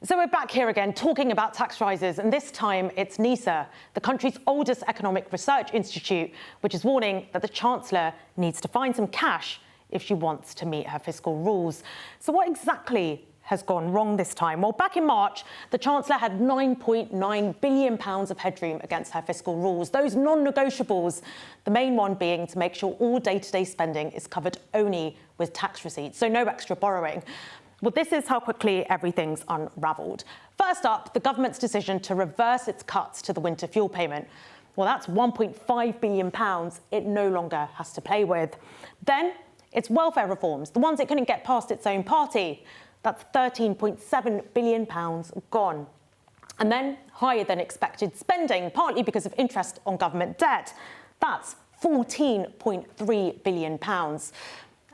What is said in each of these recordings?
So we're back here again talking about tax rises, and this time it's NIESR, the country's oldest economic research institute, which is warning that the Chancellor needs to find some cash if she wants to meet her fiscal rules. So what exactly has gone wrong this time? Well, back in March, the Chancellor had £9.9 billion of headroom against her fiscal rules, those non-negotiables, the main one being to make sure all day-to-day spending is covered only with tax receipts, so no extra borrowing. Well, this is how quickly everything's unravelled. First up, the government's decision to reverse its cuts to the winter fuel payment. Well, that's £1.5 billion it no longer has to play with. Then it's welfare reforms, the ones it couldn't get past its own party. That's £13.7 billion gone. And then higher than expected spending, partly because of interest on government debt. That's £14.3 billion.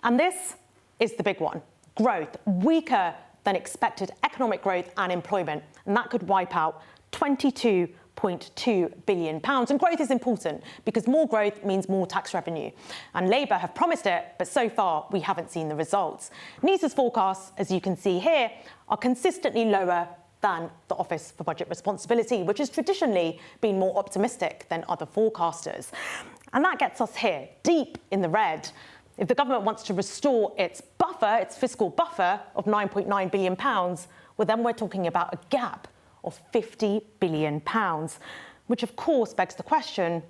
And this is the big one. Growth, weaker than expected economic growth and employment, and that could wipe out £22.2 billion. And growth is important because more growth means more tax revenue. And Labour have promised it, but so far we haven't seen the results. NIESR's forecasts, as you can see here, are consistently lower than the Office for Budget Responsibility, which has traditionally been more optimistic than other forecasters. And that gets us here, deep in the red. If the government wants to restore its buffer, its fiscal buffer of £9.9 billion, well, then we're talking about a gap of £50 billion, which of course begs the question,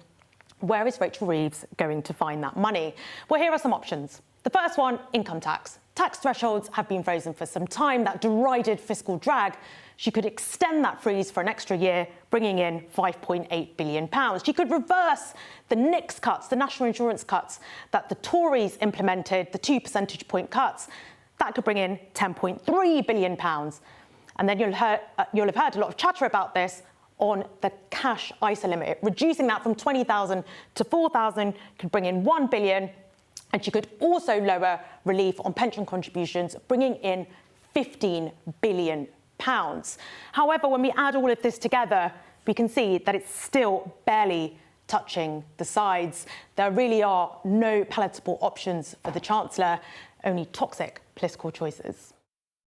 where is Rachel Reeves going to find that money? Well, here are some options. The first one, income tax. Tax thresholds have been frozen for some time, that derided fiscal drag. She could extend that freeze for an extra year, bringing in £5.8 billion. She could reverse the NICS cuts, the national insurance cuts that the Tories implemented, the 2 percentage point cuts. That could bring in £10.3 billion. And then you'll have heard a lot of chatter about this on the cash ISA limit. Reducing that from 20,000 to 4,000 could bring in £1 billion. And she could also lower relief on pension contributions, bringing in £15 billion. However, when we add all of this together, we can see that it's still barely touching the sides. There really are no palatable options for the Chancellor, only toxic political choices.